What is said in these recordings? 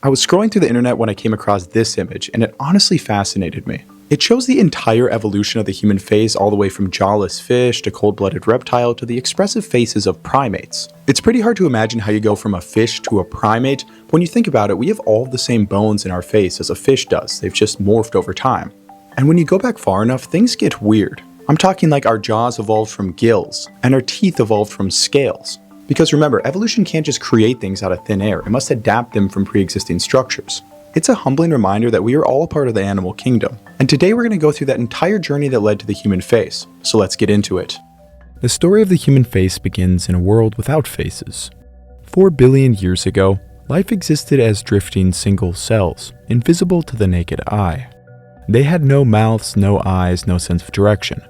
I was scrolling through the internet when I came across this image, and it honestly fascinated me. It shows the entire evolution of the human face, all the way from jawless fish to cold-blooded reptile to the expressive faces of primates. It's pretty hard to imagine how you go from a fish to a primate. When you think about it, we have all the same bones in our face as a fish does, they've just morphed over time. And when you go back far enough, things get weird. I'm talking like our jaws evolved from gills, and our teeth evolved from scales. Because remember, evolution can't just create things out of thin air, it must adapt them from pre-existing structures. It's a humbling reminder that we are all a part of the animal kingdom, and today we're going to go through that entire journey that led to the human face, so let's get into it. The story of the human face begins in a world without faces. 4 billion years ago, life existed as drifting single cells, invisible to the naked eye. They had no mouths, no eyes, no sense of direction.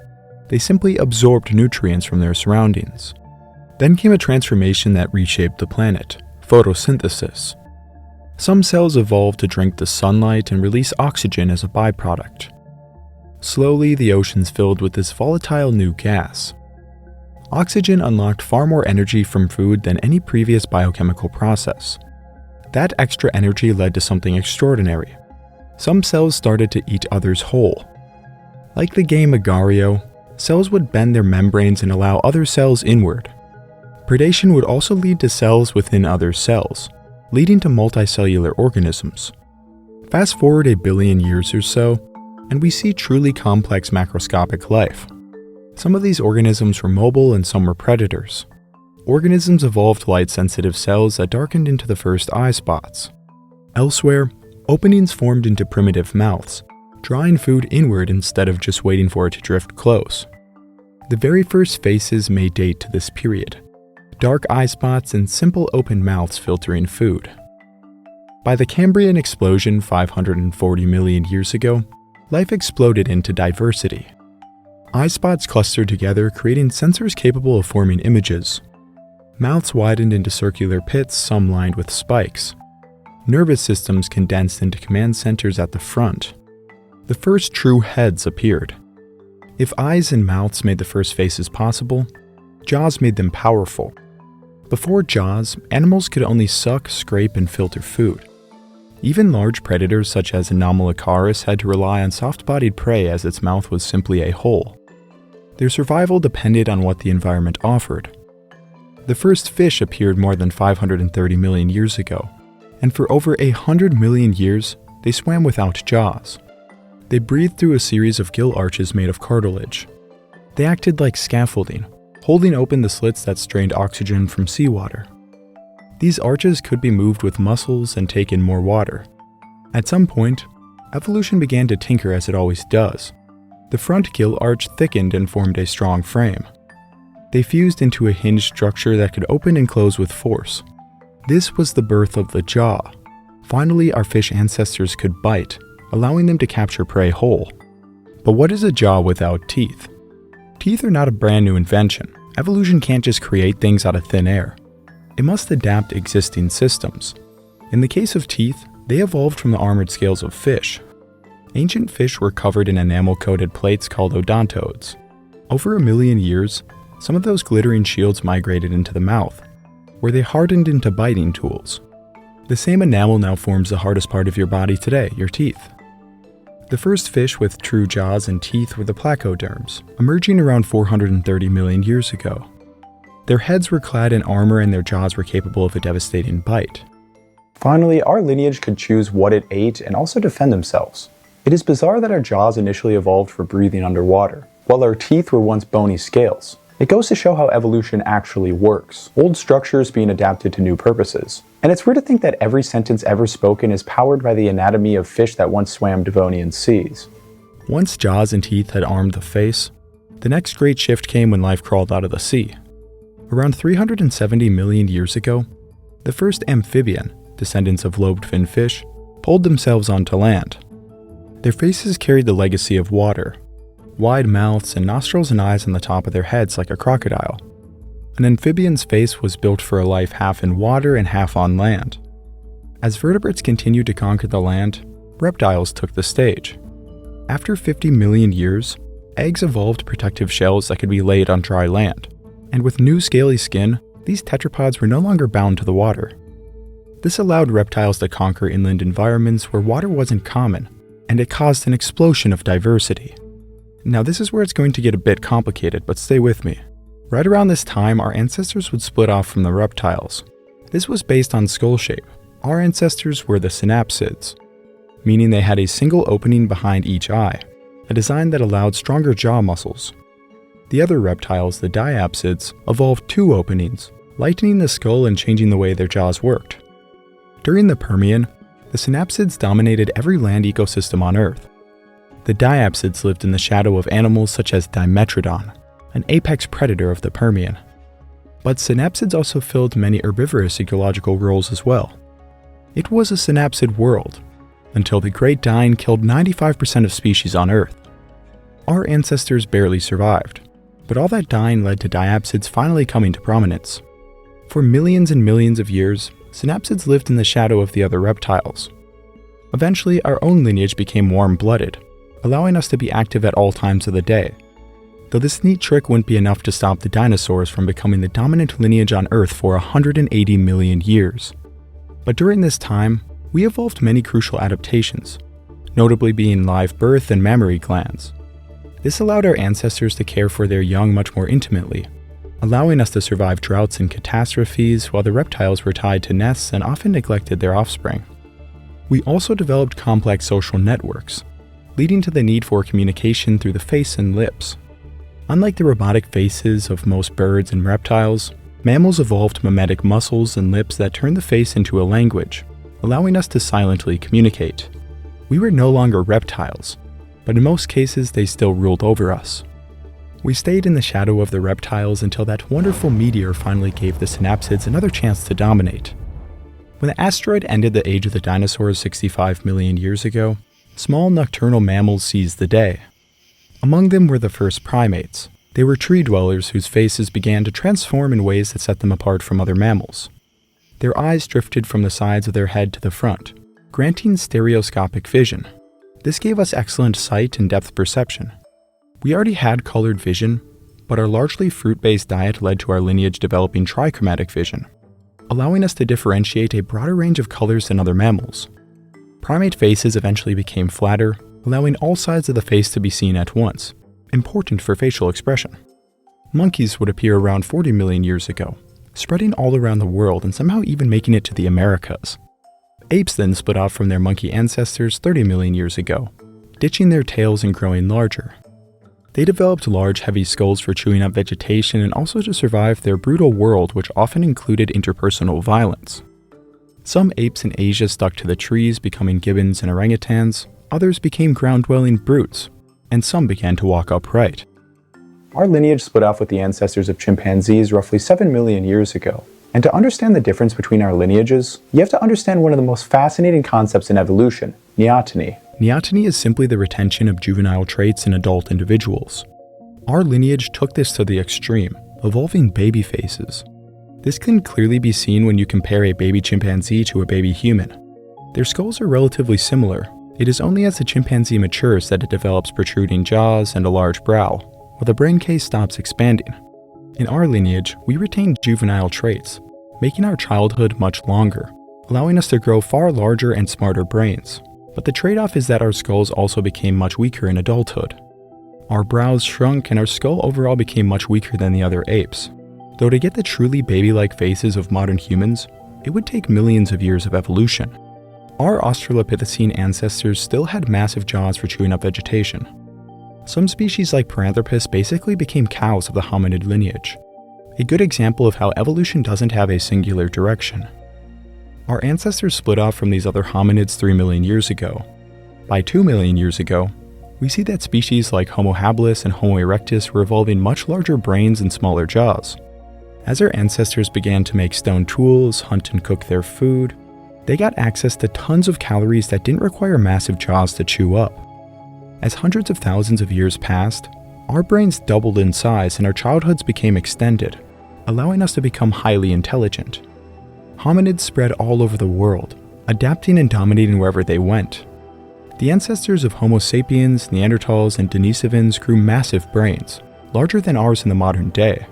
They simply absorbed nutrients from their surroundings. Then came a transformation that reshaped the planet, photosynthesis. Some cells evolved to drink the sunlight and release oxygen as a byproduct. Slowly, the oceans filled with this volatile new gas. Oxygen unlocked far more energy from food than any previous biochemical process. That extra energy led to something extraordinary. Some cells started to eat others whole. Like the game Agario, cells would bend their membranes and allow other cells inward. Predation would also lead to cells within other cells, leading to multicellular organisms. Fast forward a billion years or so, and we see truly complex macroscopic life. Some of these organisms were mobile and some were predators. Organisms evolved light-sensitive cells that darkened into the first eye spots. Elsewhere, openings formed into primitive mouths, drawing food inward instead of just waiting for it to drift close. The very first faces may date to this period. Dark eye spots and simple open mouths filtering food. By the Cambrian explosion 540 million years ago, life exploded into diversity. Eye spots clustered together, creating sensors capable of forming images. Mouths widened into circular pits, some lined with spikes. Nervous systems condensed into command centers at the front. The first true heads appeared. If eyes and mouths made the first faces possible, jaws made them powerful. Before jaws, animals could only suck, scrape, and filter food. Even large predators such as Anomalocaris had to rely on soft-bodied prey as its mouth was simply a hole. Their survival depended on what the environment offered. The first fish appeared more than 530 million years ago, and for over 100 million years, they swam without jaws. They breathed through a series of gill arches made of cartilage. They acted like scaffolding, holding open the slits that strained oxygen from seawater. These arches could be moved with muscles and take in more water. At some point, evolution began to tinker as it always does. The front gill arch thickened and formed a strong frame. They fused into a hinged structure that could open and close with force. This was the birth of the jaw. Finally, our fish ancestors could bite, allowing them to capture prey whole. But what is a jaw without teeth? Teeth are not a brand new invention. Evolution can't just create things out of thin air. It must adapt existing systems. In the case of teeth, they evolved from the armored scales of fish. Ancient fish were covered in enamel-coated plates called odontodes. Over a million years, some of those glittering shields migrated into the mouth, where they hardened into biting tools. The same enamel now forms the hardest part of your body today, your teeth. The first fish with true jaws and teeth were the placoderms, emerging around 430 million years ago. Their heads were clad in armor and their jaws were capable of a devastating bite. Finally, our lineage could choose what it ate and also defend themselves. It is bizarre that our jaws initially evolved for breathing underwater, while our teeth were once bony scales. It goes to show how evolution actually works, old structures being adapted to new purposes. And it's weird to think that every sentence ever spoken is powered by the anatomy of fish that once swam Devonian seas. Once jaws and teeth had armed the face, the next great shift came when life crawled out of the sea. Around 370 million years ago, the first amphibian, descendants of lobed-finned fish, pulled themselves onto land. Their faces carried the legacy of water. Wide mouths and nostrils and eyes on the top of their heads like a crocodile. An amphibian's face was built for a life half in water and half on land. As vertebrates continued to conquer the land, reptiles took the stage. After 50 million years, eggs evolved protective shells that could be laid on dry land, and with new scaly skin, these tetrapods were no longer bound to the water. This allowed reptiles to conquer inland environments where water wasn't common, and it caused an explosion of diversity. Now this is where it's going to get a bit complicated, but stay with me. Right around this time, our ancestors would split off from the reptiles. This was based on skull shape. Our ancestors were the synapsids, meaning they had a single opening behind each eye, a design that allowed stronger jaw muscles. The other reptiles, the diapsids, evolved two openings, lightening the skull and changing the way their jaws worked. During the Permian, the synapsids dominated every land ecosystem on Earth. The diapsids lived in the shadow of animals such as Dimetrodon, an apex predator of the Permian. But synapsids also filled many herbivorous ecological roles as well. It was a synapsid world, until the Great Dying killed 95% of species on Earth. Our ancestors barely survived, but all that dying led to diapsids finally coming to prominence. For millions and millions of years, synapsids lived in the shadow of the other reptiles. Eventually, our own lineage became warm-blooded, allowing us to be active at all times of the day. Though this neat trick wouldn't be enough to stop the dinosaurs from becoming the dominant lineage on Earth for 180 million years. But during this time, we evolved many crucial adaptations, notably being live birth and mammary glands. This allowed our ancestors to care for their young much more intimately, allowing us to survive droughts and catastrophes while the reptiles were tied to nests and often neglected their offspring. We also developed complex social networks, leading to the need for communication through the face and lips. Unlike the robotic faces of most birds and reptiles, mammals evolved mimetic muscles and lips that turned the face into a language, allowing us to silently communicate. We were no longer reptiles, but in most cases they still ruled over us. We stayed in the shadow of the reptiles until that wonderful meteor finally gave the synapsids another chance to dominate. When the asteroid ended the age of the dinosaurs 65 million years ago, small nocturnal mammals seized the day. Among them were the first primates. They were tree dwellers whose faces began to transform in ways that set them apart from other mammals. Their eyes drifted from the sides of their head to the front, granting stereoscopic vision. This gave us excellent sight and depth perception. We already had colored vision, but our largely fruit-based diet led to our lineage developing trichromatic vision, allowing us to differentiate a broader range of colors than other mammals. Primate faces eventually became flatter, allowing all sides of the face to be seen at once, important for facial expression. Monkeys would appear around 40 million years ago, spreading all around the world and somehow even making it to the Americas. Apes then split off from their monkey ancestors 30 million years ago, ditching their tails and growing larger. They developed large, heavy skulls for chewing up vegetation and also to survive their brutal world, which often included interpersonal violence. Some apes in Asia stuck to the trees, becoming gibbons and orangutans. Others became ground-dwelling brutes, and some began to walk upright. Our lineage split off with the ancestors of chimpanzees roughly 7 million years ago. And to understand the difference between our lineages, you have to understand one of the most fascinating concepts in evolution, neoteny. Neoteny is simply the retention of juvenile traits in adult individuals. Our lineage took this to the extreme, evolving baby faces. This can clearly be seen when you compare a baby chimpanzee to a baby human. Their skulls are relatively similar. It is only as the chimpanzee matures that it develops protruding jaws and a large brow, while the brain case stops expanding. In our lineage, we retained juvenile traits, making our childhood much longer, allowing us to grow far larger and smarter brains. But the trade-off is that our skulls also became much weaker in adulthood. Our brows shrunk and our skull overall became much weaker than the other apes. Though to get the truly baby-like faces of modern humans, it would take millions of years of evolution. Our Australopithecine ancestors still had massive jaws for chewing up vegetation. Some species like Paranthropus basically became cows of the hominid lineage, a good example of how evolution doesn't have a singular direction. Our ancestors split off from these other hominids 3 million years ago. By 2 million years ago, we see that species like Homo habilis and Homo erectus were evolving much larger brains and smaller jaws. As our ancestors began to make stone tools, hunt and cook their food, they got access to tons of calories that didn't require massive jaws to chew up. As hundreds of thousands of years passed, our brains doubled in size and our childhoods became extended, allowing us to become highly intelligent. Hominids spread all over the world, adapting and dominating wherever they went. The ancestors of Homo sapiens, Neanderthals, and Denisovans grew massive brains, larger than ours in the modern day.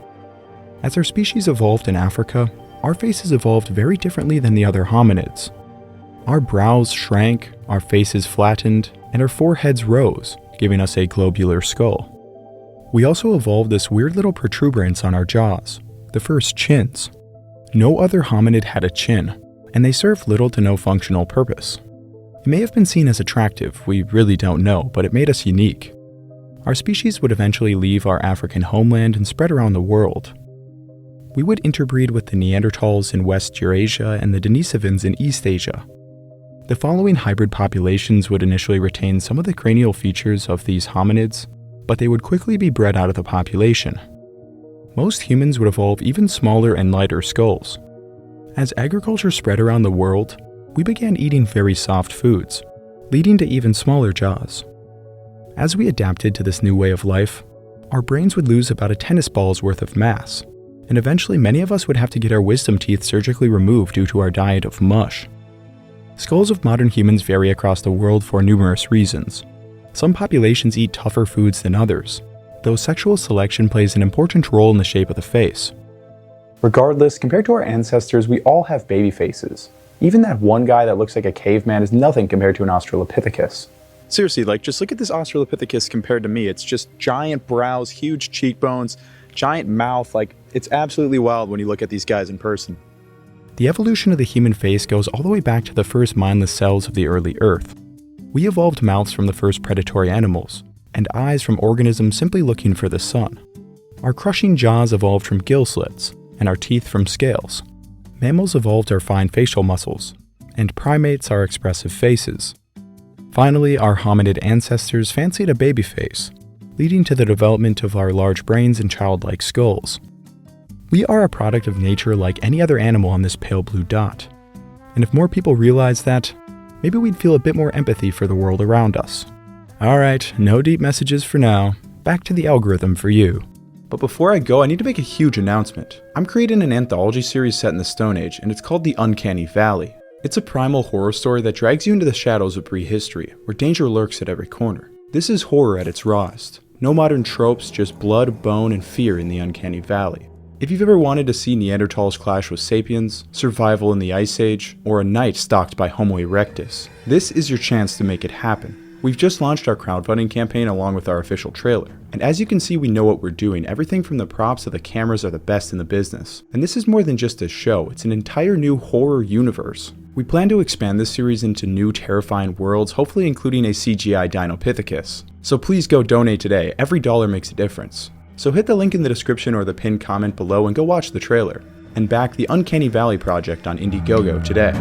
As our species evolved in Africa, our faces evolved very differently than the other hominids. Our brows shrank, our faces flattened, and our foreheads rose, giving us a globular skull. We also evolved this weird little protuberance on our jaws, the first chins. No other hominid had a chin, and they served little to no functional purpose. It may have been seen as attractive, we really don't know, but it made us unique. Our species would eventually leave our African homeland and spread around the world. We would interbreed with the Neanderthals in West Eurasia and the Denisovans in East Asia. The following hybrid populations would initially retain some of the cranial features of these hominids, but they would quickly be bred out of the population. Most humans would evolve even smaller and lighter skulls. As agriculture spread around the world, we began eating very soft foods, leading to even smaller jaws. As we adapted to this new way of life, our brains would lose about a tennis ball's worth of mass, and eventually many of us would have to get our wisdom teeth surgically removed due to our diet of mush. Skulls of modern humans vary across the world for numerous reasons. Some populations eat tougher foods than others, though sexual selection plays an important role in the shape of the face. Regardless, compared to our ancestors, we all have baby faces. Even that one guy that looks like a caveman is nothing compared to an Australopithecus. Seriously, just look at this Australopithecus compared to me. It's just giant brows, huge cheekbones, giant mouth. It's absolutely wild when you look at these guys in person. The evolution of the human face goes all the way back to the first mindless cells of the early Earth. We evolved mouths from the first predatory animals, and eyes from organisms simply looking for the sun. Our crushing jaws evolved from gill slits, and our teeth from scales. Mammals evolved our fine facial muscles, and primates our expressive faces. Finally, our hominid ancestors fancied a baby face, leading to the development of our large brains and childlike skulls. We are a product of nature like any other animal on this pale blue dot. And if more people realized that, maybe we'd feel a bit more empathy for the world around us. Alright, no deep messages for now. Back to the algorithm for you. But before I go, I need to make a huge announcement. I'm creating an anthology series set in the Stone Age, and it's called The Uncanny Valley. It's a primal horror story that drags you into the shadows of prehistory, where danger lurks at every corner. This is horror at its rawest. No modern tropes, just blood, bone, and fear in the Uncanny Valley. If you've ever wanted to see Neanderthals clash with sapiens, survival in the Ice Age, or a night stalked by Homo erectus, this is your chance to make it happen. We've just launched our crowdfunding campaign along with our official trailer, and as you can see, we know what we're doing. Everything from the props to the cameras are the best in the business. And this is more than just a show, it's an entire new horror universe. We plan to expand this series into new terrifying worlds, hopefully including a CGI Dinopithecus. So please go donate today, every dollar makes a difference. So hit the link in the description or the pinned comment below and go watch the trailer, and back the Uncanny Valley project on Indiegogo today.